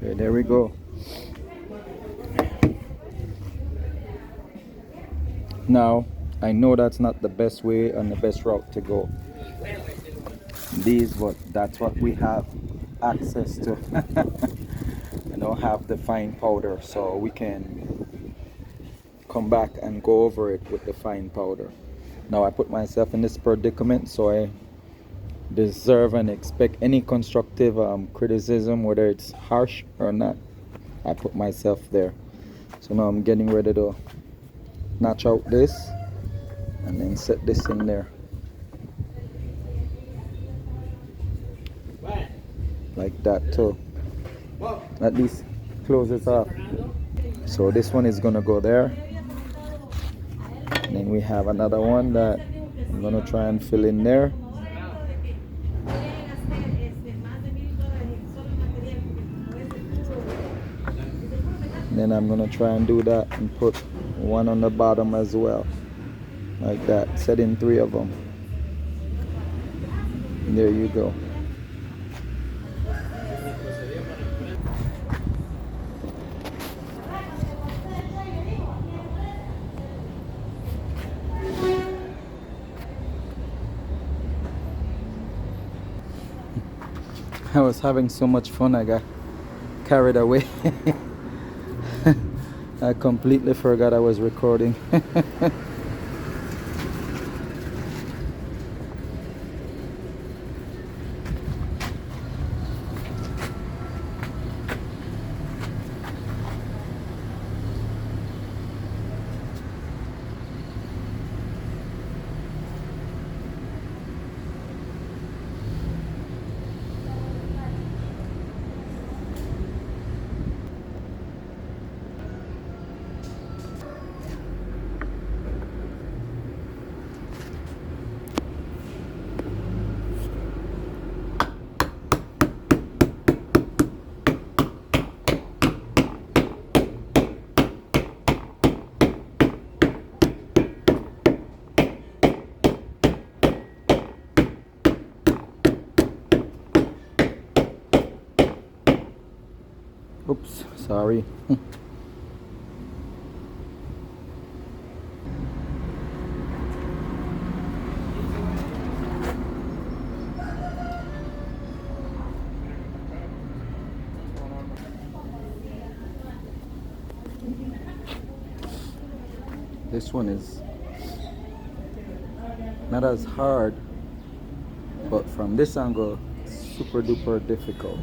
Okay, there we go. Now, I know that's not the best way and the best route to go. But that's what we have access to. I don't have the fine powder, so we can come back and go over it with the fine powder. Now I put myself in this predicament, so I deserve and expect any constructive criticism, whether it's harsh or not. I put myself there. So now I'm getting ready to notch out this and then set this in there like that too. At least close it off. So this one is gonna go there, and then we have another one that I'm gonna try and fill in there. Then I'm gonna try and do that and put one on the bottom as well, like that, setting 3 of them. And there you go. I was having so much fun, I got carried away. I completely forgot I was recording. Oops, sorry. This one is not as hard, but from this angle, super duper difficult.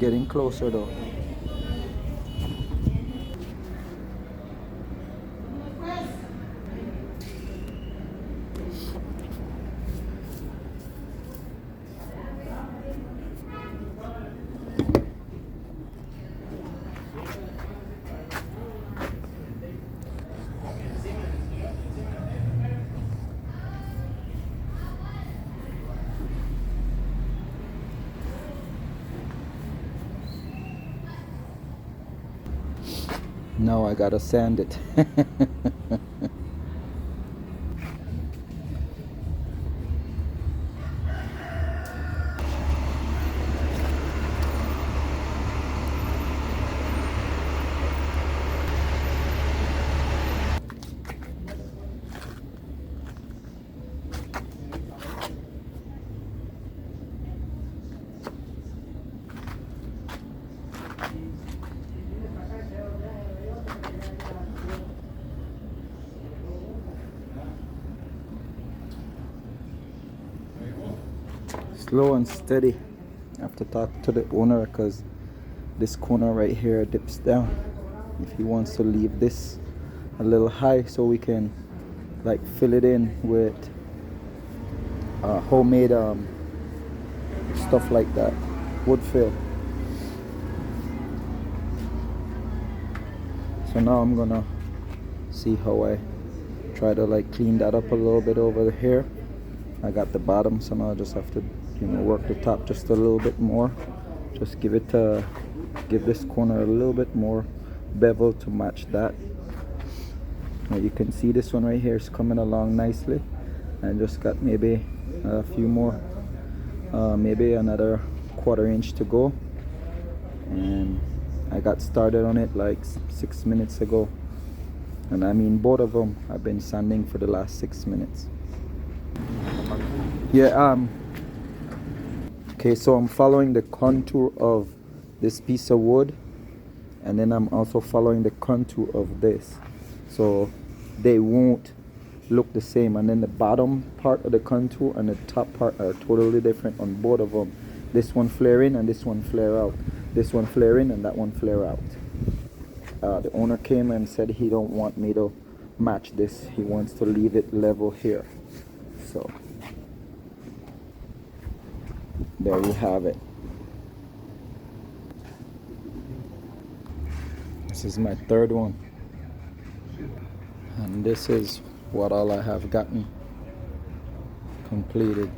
Getting closer though. Now I gotta sand it. Slow and steady. I have to talk to the owner because this corner right here dips down. If he wants to leave this a little high so we can like fill it in with homemade stuff like that, wood fill. So now I'm gonna see how I try to like clean that up a little bit over here. I got the bottom, so now I just have to work the top just a little bit more. Just give this corner a little bit more bevel to match that. Now you can see this one right here is coming along nicely. I just got maybe A few more, maybe another quarter-inch to go, and I got started on it like 6 minutes ago. And I mean, both of them I've been sanding for the last 6 minutes. Yeah, okay, so I'm following the contour of this piece of wood, and then I'm also following the contour of this, so they won't look the same. And then the bottom part of the contour and the top part are totally different on both of them. This one flare in and this one flare out. This one flare in and that one flare out. The owner came and said he don't want me to match this. He wants to leave it level here. So there you have it. This is my third one, and this is what all I have gotten completed.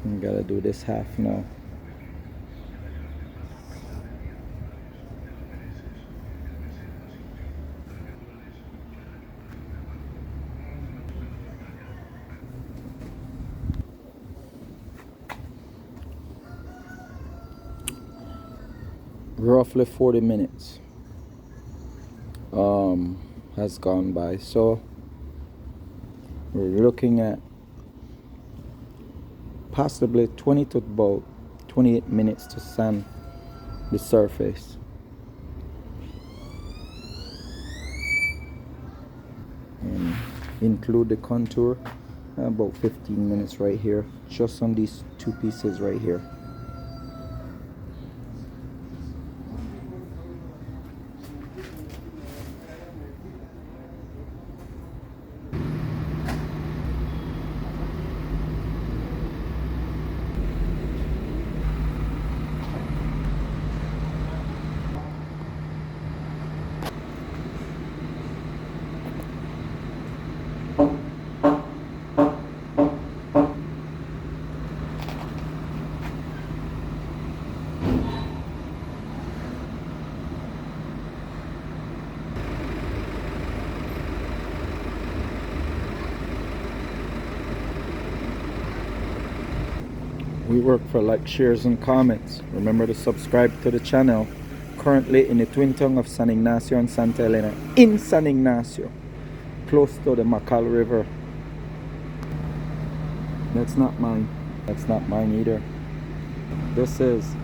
I gotta do this half now. Roughly 40 minutes has gone by, so we're looking at possibly 20 to about 28 minutes to sand the surface. And include the contour, about 15 minutes right here, just on these two pieces right here. We work for like, shares, and comments. Remember to subscribe to the channel. Currently in the twin tongue of San Ignacio and Santa Elena, in San Ignacio, close to the Macal River. That's not mine. That's not mine either. This is